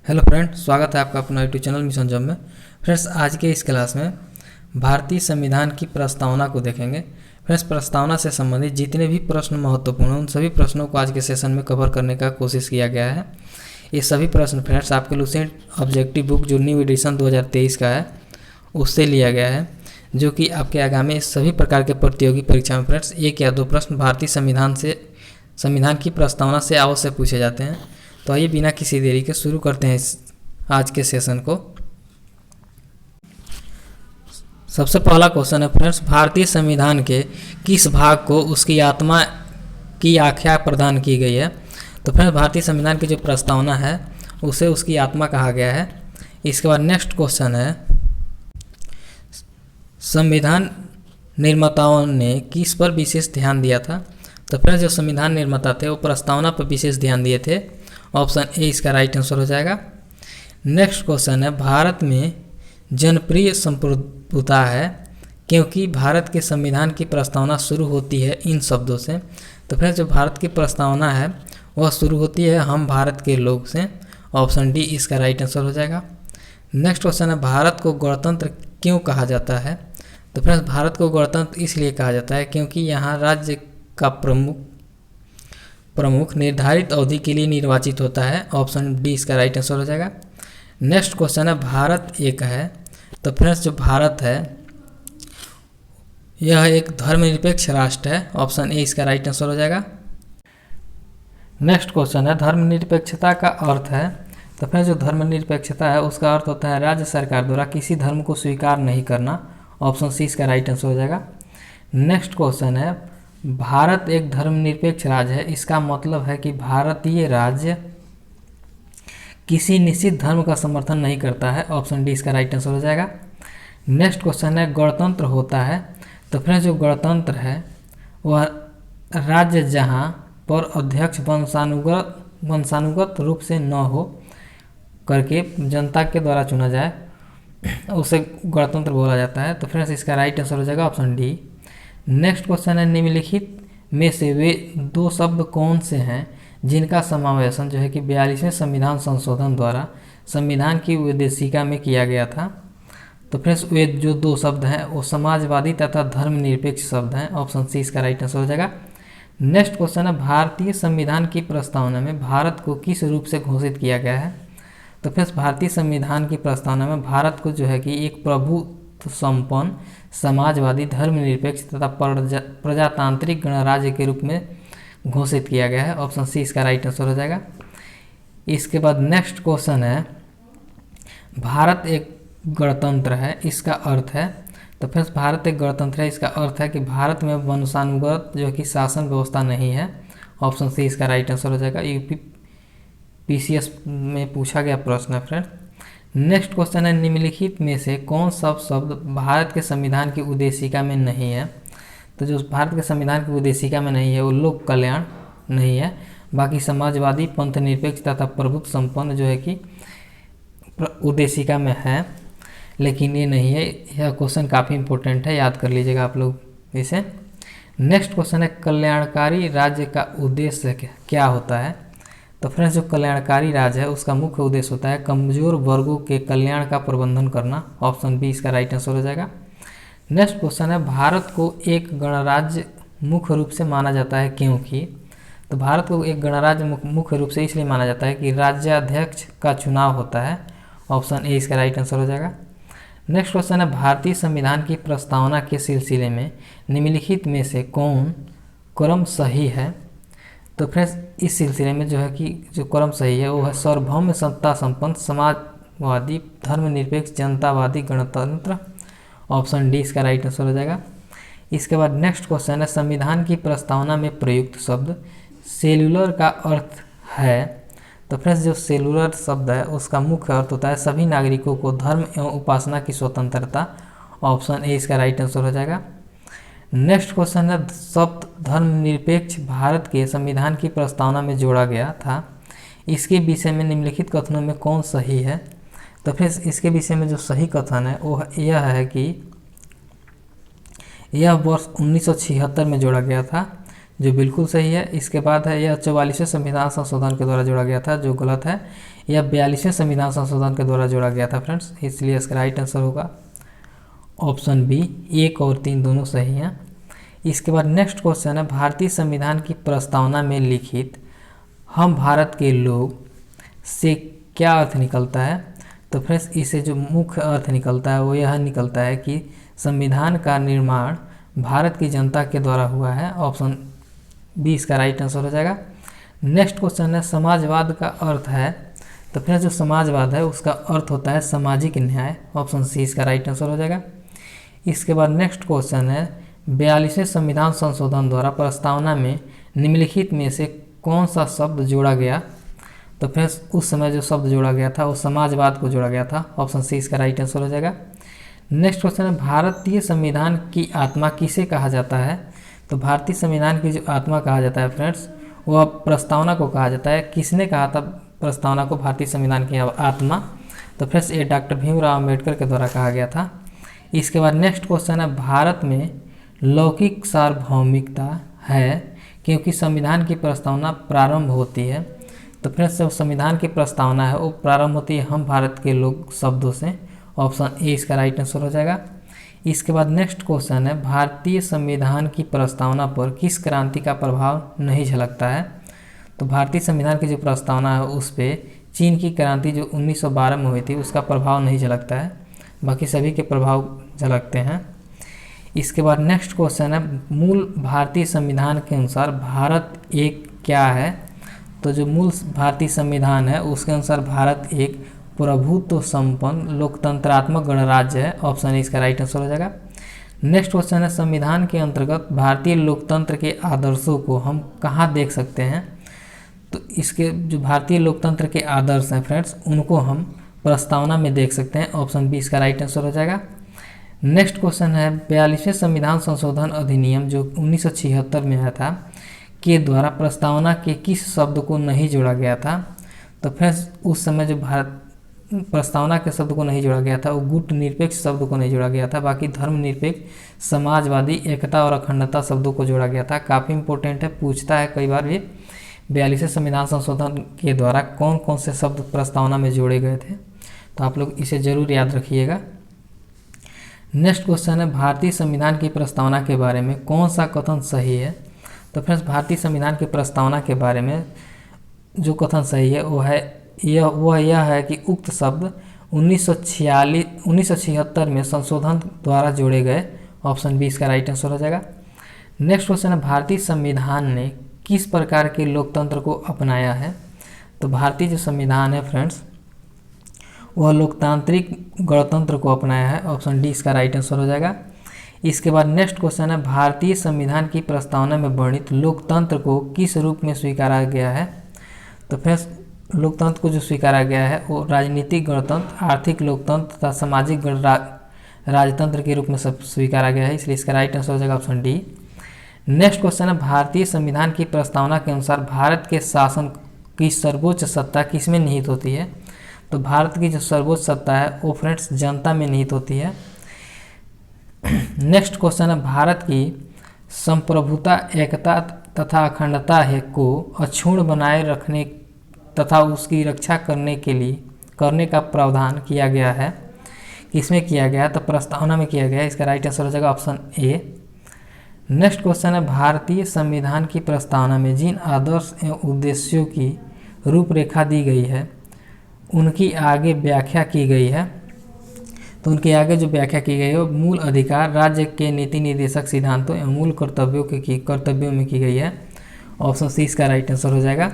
Hello friend, स्वागत है आपका अपना यूट्यूब चैनल मिशन जॉब में। फ्रेंड्स, आज के इस क्लास में भारतीय संविधान की प्रस्तावना को देखेंगे। फ्रेंड्स, प्रस्तावना से संबंधित जितने भी प्रश्न महत्वपूर्ण हैं उन सभी प्रश्नों को आज के सेशन में कवर करने का कोशिश किया गया है। ये सभी प्रश्न फ्रेंड्स आपके लुसेंट ऑब्जेक्टिव बुक जो न्यू एडिशन 2023 का है उससे लिया गया है, जो कि आपके आगामी सभी प्रकार के प्रतियोगी परीक्षा में फ्रेंड्स एक या दो प्रश्न भारतीय संविधान की प्रस्तावना से अवश्य पूछे जाते हैं। तो आइए बिना किसी देरी के शुरू करते हैं आज के सेशन को। सबसे पहला क्वेश्चन है फ्रेंड्स, भारतीय संविधान के किस भाग को उसकी आत्मा की आख्या प्रदान की गई है। तो फ्रेंड्स, भारतीय संविधान की जो प्रस्तावना है उसे उसकी आत्मा कहा गया है। इसके बाद नेक्स्ट क्वेश्चन है, संविधान निर्माताओं ने किस पर विशेष ध्यान दिया था। तो फ्रेंड्स, जो संविधान निर्माता थे वो प्रस्तावना पर विशेष ध्यान दिए थे। ऑप्शन ए इसका राइट आंसर हो जाएगा। नेक्स्ट क्वेश्चन है, भारत में जनप्रिय संप्रभुता है क्योंकि भारत के संविधान की प्रस्तावना शुरू होती है इन शब्दों से। तो फ्रेंड्स, जो भारत की प्रस्तावना है वह शुरू होती है हम भारत के लोग से। ऑप्शन डी इसका राइट आंसर हो जाएगा। नेक्स्ट क्वेश्चन है, भारत को गणतंत्र क्यों कहा जाता है। तो फ्रेंड्स, भारत को गणतंत्र इसलिए कहा जाता है क्योंकि यहाँ राज्य का प्रमुख निर्धारित अवधि के लिए निर्वाचित होता है। ऑप्शन डी इसका राइट आंसर हो जाएगा। नेक्स्ट क्वेश्चन है, भारत एक है। तो फ्रेंड्स, जो भारत है यह एक धर्मनिरपेक्ष राष्ट्र है। ऑप्शन ए इसका राइट आंसर हो जाएगा। नेक्स्ट क्वेश्चन है, धर्मनिरपेक्षता का अर्थ है। तो फ्रेंड्स, जो धर्मनिरपेक्षता है उसका अर्थ होता है राज्य सरकार द्वारा किसी धर्म को स्वीकार नहीं करना। ऑप्शन सी इसका राइट आंसर हो जाएगा। नेक्स्ट क्वेश्चन है, भारत एक धर्मनिरपेक्ष राज्य है, इसका मतलब है कि भारतीय राज्य किसी निश्चित धर्म का समर्थन नहीं करता है। ऑप्शन डी इसका राइट आंसर हो जाएगा। नेक्स्ट क्वेश्चन है, गणतंत्र होता है। तो फ्रेंड्स, जो गणतंत्र है वह राज्य जहां पर अध्यक्ष वंशानुगत रूप से न हो करके जनता के द्वारा चुना जाए उसे गणतंत्र बोला जाता है। तो फ्रेंड्स, इसका राइट आंसर हो जाएगा ऑप्शन डी। नेक्स्ट क्वेश्चन है, निम्नलिखित में से वे दो शब्द कौन से हैं जिनका समावेशन जो है कि 42वें संविधान संशोधन द्वारा संविधान की उद्देशिका में किया गया था। तो फ्रेंड्स, वे जो दो शब्द हैं वो समाजवादी तथा धर्मनिरपेक्ष शब्द हैं। ऑप्शन सी इसका राइट आंसर हो जाएगा। नेक्स्ट क्वेश्चन है, भारतीय संविधान की प्रस्तावना में भारत को किस रूप से घोषित किया गया है। तो फ्रेंड्स, भारतीय संविधान की प्रस्तावना में भारत को जो है कि एक प्रभुत्व संपन्न समाजवादी धर्मनिरपेक्ष तथा प्रजातांत्रिक गणराज्य के रूप में घोषित किया गया है। ऑप्शन सी इसका राइट आंसर हो जाएगा। इसके बाद नेक्स्ट क्वेश्चन है, भारत एक गणतंत्र है, इसका अर्थ है। तो फ्रेंड्स, भारत एक गणतंत्र है, इसका अर्थ है कि भारत में वंशानुगत जो कि शासन व्यवस्था नहीं है। ऑप्शन सी इसका राइट आंसर हो जाएगा। यूपी पीसीएस में पूछा गया प्रश्न है फ्रेंड। नेक्स्ट क्वेश्चन है, निम्नलिखित में से कौन सा शब्द भारत के संविधान की उद्देशिका में नहीं है। तो जो भारत के संविधान की उद्देशिका में नहीं है वो लोक कल्याण नहीं है, बाकी समाजवादी पंथ निरपेक्ष तथा प्रभुत्व संपन्न जो है कि उद्देशिका में है, लेकिन ये नहीं है। यह क्वेश्चन काफ़ी इंपॉर्टेंट है, याद कर लीजिएगा आप लोग इसे। नेक्स्ट क्वेश्चन है, कल्याणकारी राज्य का उद्देश्य क्या होता है। तो फ्रेंड्स, जो कल्याणकारी राज्य है उसका मुख्य उद्देश्य होता है कमजोर वर्गों के कल्याण का प्रबंधन करना। ऑप्शन बी इसका राइट आंसर हो जाएगा। नेक्स्ट क्वेश्चन है, भारत को एक गणराज्य मुख्य रूप से माना जाता है क्योंकि। तो भारत को एक गणराज्य मुख्य रूप से इसलिए माना जाता है कि राज्याध्यक्ष का चुनाव होता है। ऑप्शन ए इसका राइट आंसर हो जाएगा। नेक्स्ट क्वेश्चन है, भारतीय संविधान की प्रस्तावना के सिलसिले में निम्नलिखित में से कौन क्रम सही है। तो फ्रेंड्स, इस सिलसिले में जो है कि जो क्रम सही है वो है सार्वभौम सत्ता संपन्न समाजवादी धर्मनिरपेक्ष जनतावादी गणतंत्र। ऑप्शन डी इसका राइट आंसर हो जाएगा। इसके बाद नेक्स्ट क्वेश्चन है, संविधान की प्रस्तावना में प्रयुक्त शब्द सेल्युलर का अर्थ है। तो फ्रेंड्स, जो सेल्युलर शब्द है उसका मुख्य अर्थ होता है सभी नागरिकों को धर्म एवं उपासना की स्वतंत्रता। ऑप्शन ए इसका राइट आंसर हो जाएगा। नेक्स्ट क्वेश्चन है, शब्द धर्मनिरपेक्ष भारत के संविधान की प्रस्तावना में जोड़ा गया था, इसके विषय में निम्नलिखित कथनों में कौन सही है। तो फिर इसके विषय में जो सही कथन है वो यह है कि यह वर्ष 1976 में जोड़ा गया था। जो बिल्कुल सही है। इसके बाद है यह 44वें संविधान संशोधन के द्वारा जोड़ा गया था, जो गलत है। यह 42वें संविधान संशोधन के द्वारा जोड़ा गया था फ्रेंड्स, इसलिए इसका राइट आंसर होगा ऑप्शन बी। 1 और 3 दोनों सही हैं। इसके बाद नेक्स्ट क्वेश्चन है, भारतीय संविधान की प्रस्तावना में लिखित हम भारत के लोग से क्या अर्थ निकलता है। तो फ्रेंड्स इसे जो मुख्य अर्थ निकलता है वो यह निकलता है कि संविधान का निर्माण भारत की जनता के द्वारा हुआ है। ऑप्शन बी इसका राइट आंसर हो जाएगा। नेक्स्ट क्वेश्चन है, समाजवाद का अर्थ है। तो फ्रेंड्स जो समाजवाद है उसका अर्थ होता है सामाजिक न्याय। ऑप्शन सी इसका राइट आंसर हो जाएगा। इसके बाद नेक्स्ट क्वेश्चन है, 42वें संविधान संशोधन द्वारा प्रस्तावना में निम्नलिखित में से कौन सा शब्द जोड़ा गया। तो फ्रेंड्स उस समय जो शब्द जोड़ा गया था वो समाजवाद को जोड़ा गया था। ऑप्शन सी इसका राइट आंसर हो जाएगा। नेक्स्ट क्वेश्चन है, भारतीय संविधान की आत्मा किसे कहा जाता है। तो भारतीय संविधान की जो आत्मा कहा जाता है फ्रेंड्स वह प्रस्तावना को कहा जाता है। किसने कहा था प्रस्तावना को भारतीय संविधान की आत्मा। तो फ्रेंड्स ये डॉक्टर भीमराव अम्बेडकर के द्वारा कहा गया था। इसके बाद नेक्स्ट क्वेश्चन है, भारत में लौकिक सार्वभौमिकता है क्योंकि संविधान की प्रस्तावना प्रारंभ होती है। तो फ्रेंड्स जब संविधान की प्रस्तावना है वो प्रारंभ होती है हम भारत के लोग शब्दों से। ऑप्शन ए इसका राइट आंसर हो जाएगा। इसके बाद नेक्स्ट क्वेश्चन है, भारतीय संविधान की प्रस्तावना पर किस क्रांति का प्रभाव नहीं झलकता है। तो भारतीय संविधान की जो प्रस्तावना है उस पर चीन की क्रांति जो 1912 में हुई थी उसका प्रभाव नहीं झलकता है, बाकी सभी के प्रभाव झलकते हैं। इसके बाद नेक्स्ट क्वेश्चन है, मूल भारतीय संविधान के अनुसार भारत एक क्या है। तो जो मूल भारतीय संविधान है उसके अनुसार भारत एक प्रभुत्व संपन्न लोकतंत्रात्मक गणराज्य है। ऑप्शन ए इसका राइट आंसर हो जाएगा। नेक्स्ट क्वेश्चन है, संविधान के अंतर्गत भारतीय लोकतंत्र के आदर्शों को हम कहाँ देख सकते हैं। तो इसके जो भारतीय लोकतंत्र के आदर्श हैं फ्रेंड्स उनको हम प्रस्तावना में देख सकते हैं। ऑप्शन बी इसका राइट आंसर हो जाएगा। नेक्स्ट क्वेश्चन है, 42वें संविधान संशोधन अधिनियम जो 1976 में आया था के द्वारा प्रस्तावना के किस शब्द को नहीं जोड़ा गया था। तो फ्रेंड्स उस समय जो भारत प्रस्तावना के शब्द को नहीं जोड़ा गया था वो गुट निरपेक्ष शब्द को नहीं जोड़ा गया था, बाकी धर्मनिरपेक्ष समाजवादी एकता और अखंडता शब्दों को जोड़ा गया था। काफ़ी इंपॉर्टेंट है, पूछता है कई बार ये 42वें संविधान संशोधन के द्वारा कौन कौन से शब्द प्रस्तावना में जोड़े गए थे, तो आप लोग इसे जरूर याद रखिएगा। नेक्स्ट क्वेश्चन है, भारतीय संविधान की प्रस्तावना के बारे में कौन सा कथन सही है। तो फ्रेंड्स भारतीय संविधान की प्रस्तावना के बारे में जो कथन सही है वह यह है कि उक्त शब्द 1976 में संशोधन द्वारा जोड़े गए। ऑप्शन बी इसका राइट आंसर हो जाएगा। नेक्स्ट क्वेश्चन है, भारतीय संविधान ने किस प्रकार के लोकतंत्र को अपनाया है। तो भारतीय जो संविधान है फ्रेंड्स वह लोकतांत्रिक गणतंत्र को अपनाया है। ऑप्शन डी इसका राइट आंसर हो जाएगा। इसके बाद नेक्स्ट क्वेश्चन है, भारतीय संविधान की प्रस्तावना में वर्णित लोकतंत्र को किस रूप में स्वीकारा गया है। तो फ्रेंड्स लोकतंत्र को जो स्वीकारा गया है वो राजनीतिक गणतंत्र, आर्थिक लोकतंत्र तथा सामाजिक राजतंत्र के रूप में सब स्वीकारा गया है, इसलिए इसका राइट आंसर हो जाएगा ऑप्शन डी। नेक्स्ट क्वेश्चन है, भारतीय संविधान की प्रस्तावना के अनुसार भारत के शासन की सर्वोच्च सत्ता किसमें निहित होती है। तो भारत की जो सर्वोच्च सत्ता है वो फ्रेंड्स जनता में निहित होती है। नेक्स्ट क्वेश्चन है, भारत की संप्रभुता एकता तथा अखंडता है को अक्षुण्ण बनाए रखने तथा उसकी रक्षा करने का प्रावधान किया गया है, किसमें किया गया। तो प्रस्तावना में किया गया, इसका राइट आंसर हो जाएगा ऑप्शन ए। नेक्स्ट क्वेश्चन है, भारतीय संविधान की प्रस्तावना में जिन आदर्श एवं उद्देश्यों की रूपरेखा दी गई है उनकी आगे व्याख्या की गई है। तो उनके आगे जो व्याख्या की गई है वो मूल अधिकार, राज्य के नीति निर्देशक सिद्धांतों एवं मूल कर्तव्यों में की गई है। ऑप्शन सी इसका राइट आंसर हो जाएगा।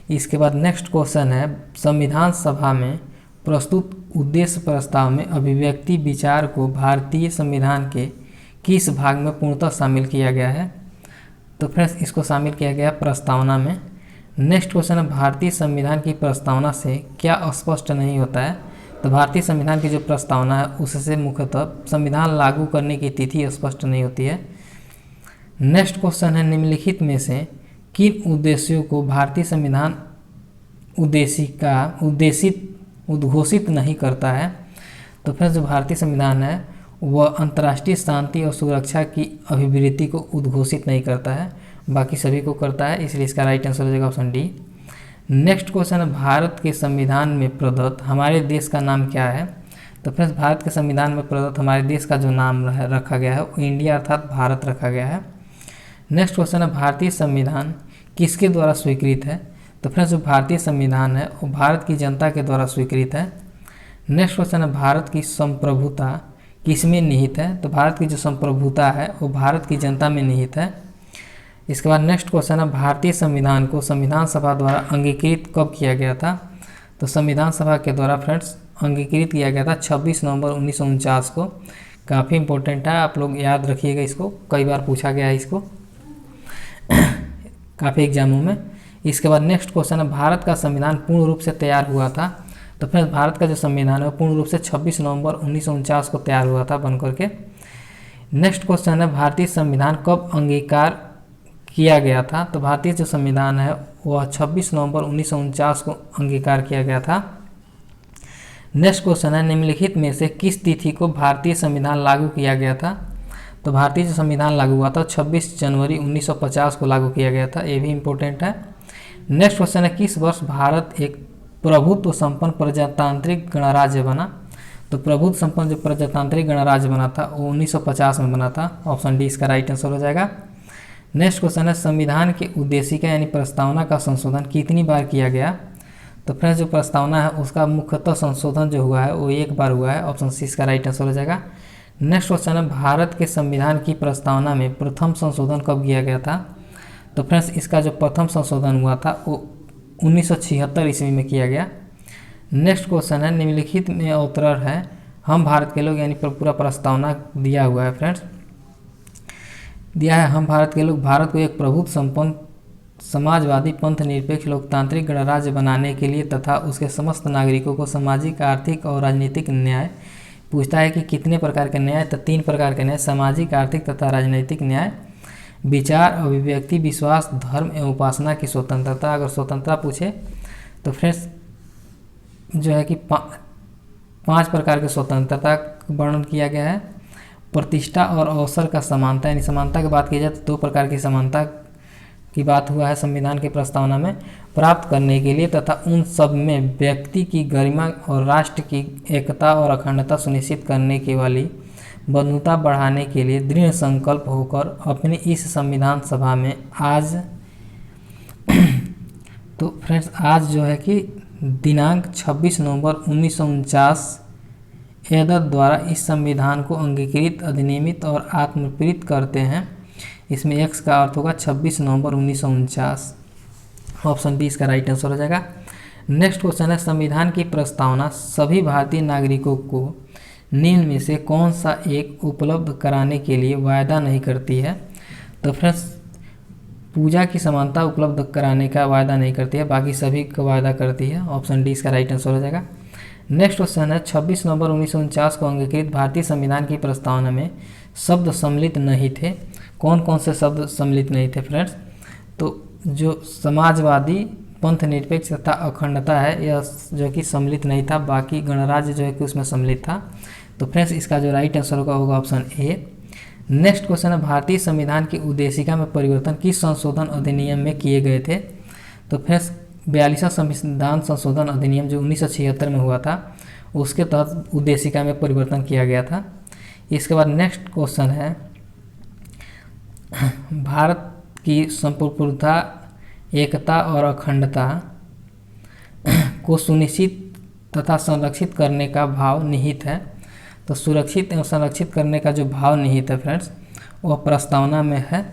इसके बाद नेक्स्ट क्वेश्चन है, संविधान सभा में प्रस्तुत उद्देश्य प्रस्ताव में अभिव्यक्ति विचार को भारतीय संविधान के किस भाग में पूर्णतः शामिल किया गया है। तो फ्रेंड्स इसको शामिल किया गया प्रस्तावना में। नेक्स्ट क्वेश्चन है, भारतीय संविधान की प्रस्तावना से क्या स्पष्ट नहीं होता है। तो भारतीय संविधान की जो प्रस्तावना है उससे मुख्यतः संविधान लागू करने की तिथि स्पष्ट नहीं होती है। नेक्स्ट क्वेश्चन है, निम्नलिखित में से किन उद्देश्यों को भारतीय संविधान उद्घोषित नहीं करता है। तो फिर जो भारतीय संविधान है वह अंतर्राष्ट्रीय शांति और सुरक्षा की अभिवृद्धि को उद्घोषित नहीं करता है। बाकी सभी को करता है, इसलिए इसका राइट आंसर हो जाएगा ऑप्शन डी। नेक्स्ट क्वेश्चन है, भारत के संविधान में प्रदत्त हमारे देश का नाम क्या है? तो फ्रेंड्स भारत के संविधान में प्रदत्त हमारे देश का जो नाम रखा गया है वो इंडिया अर्थात भारत रखा गया है। नेक्स्ट क्वेश्चन है, भारतीय संविधान किसके द्वारा स्वीकृत है? तो फ्रेंड्स जो भारतीय संविधान है वो भारत की जनता के द्वारा स्वीकृत है। नेक्स्ट क्वेश्चन है, भारत की संप्रभुता किसमें निहित है? तो भारत की जो संप्रभुता है वो भारत की जनता में निहित है। इसके बाद नेक्स्ट क्वेश्चन है, भारतीय संविधान को संविधान सभा द्वारा अंगीकृत कब किया गया था? तो संविधान सभा के द्वारा फ्रेंड्स अंगीकृत किया गया था 26 नवंबर 1949 को। काफ़ी इंपॉर्टेंट है, आप लोग याद रखिएगा इसको, कई बार पूछा गया है इसको काफ़ी एग्जामों में। इसके बाद नेक्स्ट क्वेश्चन है, भारत का संविधान पूर्ण रूप से तैयार हुआ था? तो फ्रेंड्स भारत का जो संविधान है वो पूर्ण रूप से 26 नवंबर 1949 को तैयार हुआ था बन करके। नेक्स्ट क्वेश्चन है, भारतीय संविधान कब अंगीकार किया गया था? तो भारतीय जो संविधान है वह 26 नवंबर 1949 को अंगीकार किया गया था। नेक्स्ट क्वेश्चन है, निम्नलिखित में से किस तिथि को भारतीय संविधान लागू किया गया था? तो भारतीय जो संविधान लागू हुआ था 26 जनवरी 1950 को लागू किया गया था, ये भी इम्पोर्टेंट है। नेक्स्ट क्वेश्चन है, किस वर्ष भारत एक प्रभुत्व संपन्न प्रजातांत्रिक गणराज्य बना? तो प्रभुत्व संपन्न जो प्रजातांत्रिक गणराज्य बना था वो 1950 में बना था, ऑप्शन डी इसका राइट आंसर हो जाएगा। नेक्स्ट क्वेश्चन है, संविधान के उद्देशिका यानी प्रस्तावना का संशोधन कितनी बार किया गया? तो फ्रेंड्स जो प्रस्तावना है उसका मुख्यतः संशोधन जो हुआ है वो एक बार हुआ है, ऑप्शन सी इसका राइट आंसर हो जाएगा। नेक्स्ट क्वेश्चन है, भारत के संविधान की प्रस्तावना में प्रथम संशोधन कब किया गया था? तो फ्रेंड्स इसका जो प्रथम संशोधन हुआ था वो 1976 ईस्वी में किया गया। नेक्स्ट क्वेश्चन है, निम्नलिखित में अवतरण है हम भारत के लोग, यानी पूरा प्रस्तावना दिया हुआ है फ्रेंड्स, दिया है हम भारत के लोग भारत को एक प्रभुत्व संपन्न समाजवादी पंथ निरपेक्ष लोकतांत्रिक गणराज्य बनाने के लिए तथा उसके समस्त नागरिकों को सामाजिक आर्थिक और राजनीतिक न्याय। पूछता है कि कितने प्रकार के न्याय? तो 3 प्रकार के न्याय, सामाजिक आर्थिक तथा राजनीतिक न्याय, विचार अभिव्यक्ति विश्वास धर्म एवं उपासना की स्वतंत्रता। अगर स्वतंत्रता पूछे तो फ्रेंड्स जो है कि 5 प्रकार के स्वतंत्रता का वर्णन किया गया है। प्रतिष्ठा और अवसर का समानता, यानी समानता की बात की जाए तो 2 प्रकार की समानता की बात हुआ है संविधान की प्रस्तावना में, प्राप्त करने के लिए तथा उन सब में व्यक्ति की गरिमा और राष्ट्र की एकता और अखंडता सुनिश्चित करने की वाली बंधुता बढ़ाने के लिए दृढ़ संकल्प होकर अपनी इस संविधान सभा में आज तो फ्रेंड्स आज जो है कि दिनांक 26 नवंबर 1949 एदत द्वारा इस संविधान को अंगीकृत अधिनियमित और आत्मप्रेरित करते हैं। इसमें एक्स का अर्थ होगा 26 नवंबर 1949, ऑप्शन बी इसका राइट आंसर हो जाएगा। नेक्स्ट क्वेश्चन है, संविधान की प्रस्तावना सभी भारतीय नागरिकों को निम्न में से कौन सा एक उपलब्ध कराने के लिए वायदा नहीं करती है? तो फ्रेंड्स पूजा की समानता उपलब्ध कराने का वायदा नहीं करती है, बाकी सभी का वायदा करती है, ऑप्शन डी इसका राइट आंसर हो जाएगा। नेक्स्ट क्वेश्चन है, 26 नवंबर 1949 को अंगीकृत भारतीय संविधान की प्रस्तावना में शब्द सम्मिलित नहीं थे। कौन कौन से शब्द सम्मिलित नहीं थे फ्रेंड्स? तो जो समाजवादी पंथ निरपेक्ष तथा अखंडता है यह जो कि सम्मिलित नहीं था, बाकी गणराज्य जो है कि उसमें सम्मिलित था। तो फ्रेंड्स इसका जो राइट आंसर होगा ऑप्शन ए। नेक्स्ट क्वेश्चन है, भारतीय संविधान की उद्देशिका में परिवर्तन किस संशोधन अधिनियम में किए गए थे? तो फ्रेंड्स 42वां संविधान संशोधन अधिनियम जो 1976 में हुआ था उसके तहत उद्देशिका में परिवर्तन किया गया था। इसके बाद नेक्स्ट क्वेश्चन है, भारत की संप्रभुता एकता और अखंडता को सुनिश्चित तथा संरक्षित करने का भाव निहित है। तो सुरक्षित एवं संरक्षित करने का जो भाव निहित है फ्रेंड्स वह प्रस्तावना में है।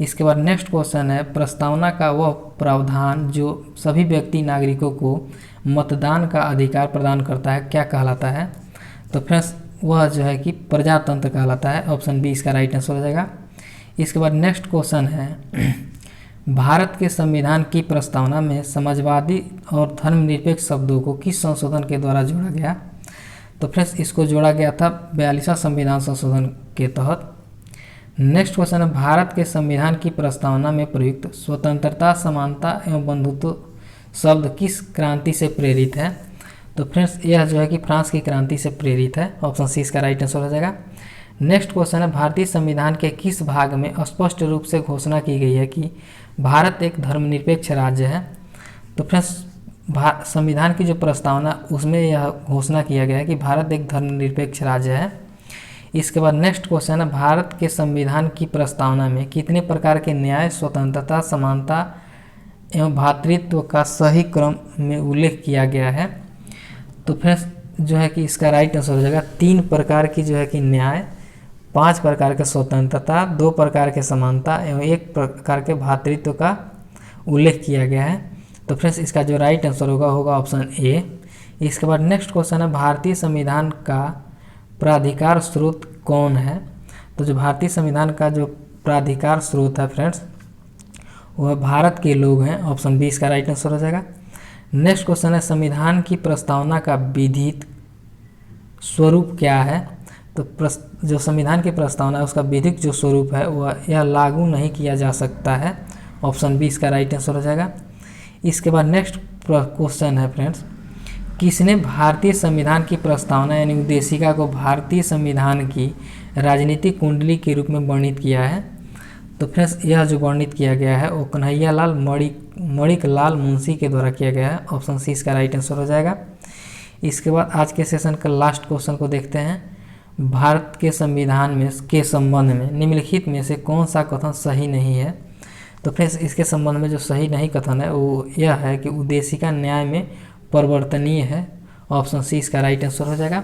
इसके बाद नेक्स्ट क्वेश्चन है, प्रस्तावना का वह प्रावधान जो सभी व्यक्ति नागरिकों को मतदान का अधिकार प्रदान करता है क्या कहलाता है? तो फ्रेंड्स वह जो है कि प्रजातंत्र कहलाता है, ऑप्शन बी इसका राइट आंसर हो जाएगा। इसके बाद नेक्स्ट क्वेश्चन है, भारत के संविधान की प्रस्तावना में समाजवादी और धर्मनिरपेक्ष शब्दों को किस संशोधन के द्वारा जोड़ा गया? तो फ्रेंड्स इसको जोड़ा गया था 42वां संविधान संशोधन के तहत। नेक्स्ट क्वेश्चन है, भारत के संविधान की प्रस्तावना में प्रयुक्त स्वतंत्रता समानता एवं बंधुत्व शब्द किस क्रांति से प्रेरित है? तो फ्रेंड्स यह जो है कि फ्रांस की क्रांति से प्रेरित है, ऑप्शन सी इसका राइट आंसर हो जाएगा। नेक्स्ट क्वेश्चन है, भारतीय संविधान के किस भाग में स्पष्ट रूप से घोषणा की गई है कि भारत एक धर्मनिरपेक्ष राज्य है? तो फ्रेंड्स संविधान की जो प्रस्तावना उसमें यह घोषणा किया गया है कि भारत एक धर्मनिरपेक्ष राज्य है। इसके बाद नेक्स्ट क्वेश्चन है, भारत के संविधान की प्रस्तावना में कितने प्रकार के न्याय, स्वतंत्रता, समानता एवं भ्रातृत्व का सही क्रम में उल्लेख किया गया है? तो फ्रेंड्स जो है कि इसका राइट आंसर हो जाएगा 3 प्रकार की जो है कि न्याय, 5 प्रकार के स्वतंत्रता, 2 प्रकार के समानता एवं 1 प्रकार के भ्रातृत्व का उल्लेख किया गया है। तो फ्रेंड्स इसका जो राइट आंसर होगा ऑप्शन ए। इसके बाद नेक्स्ट क्वेश्चन है, भारतीय संविधान का प्राधिकार स्रोत कौन है? तो जो भारतीय संविधान का जो प्राधिकार स्रोत है फ्रेंड्स वह भारत के लोग हैं। ऑप्शन बी इसका राइट आंसर हो जाएगा। नेक्स्ट क्वेश्चन है, संविधान की प्रस्तावना का विधिक स्वरूप क्या है? तो जो संविधान की प्रस्तावना है उसका विधिक जो स्वरूप है वह यह लागू नहीं किया जा सकता है। ऑप्शन बी इसका राइट आंसर हो जाएगा। इसके बाद नेक्स्ट क्वेश्चन है फ्रेंड्स, किसने भारतीय संविधान की प्रस्तावना यानी उद्देशिका को भारतीय संविधान की राजनीतिक कुंडली के रूप में वर्णित किया है? तो फ्रेंड्स यह जो वर्णित किया गया है वो कन्हैयालाल मणिकलाल मुंशी के द्वारा किया गया है। ऑप्शन सी इसका राइट आंसर हो जाएगा। इसके बाद आज के सेशन का लास्ट क्वेश्चन को देखते हैं, भारत के संविधान में के संबंध में निम्नलिखित में से कौन सा कथन सही नहीं है? तो फ्रेंड्स इसके संबंध में जो सही नहीं कथन है वो यह है कि उद्देशिका न्याय में परिवर्तनीय है। ऑप्शन सी इसका राइट आंसर हो जाएगा।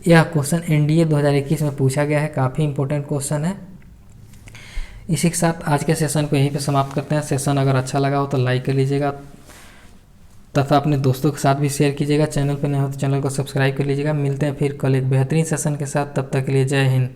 यह क्वेश्चन एनडीए 2021 में पूछा गया है, काफ़ी इंपॉर्टेंट क्वेश्चन है। इसी के साथ आज के सेशन को यहीं पे समाप्त करते हैं। सेशन अगर अच्छा लगा हो तो लाइक कर लीजिएगा तथा अपने दोस्तों के साथ भी शेयर कीजिएगा। चैनल पर नए हो तो चैनल को सब्सक्राइब कर लीजिएगा। मिलते हैं फिर कल एक बेहतरीन सेशन के साथ, तब तक के लिए जय हिंद।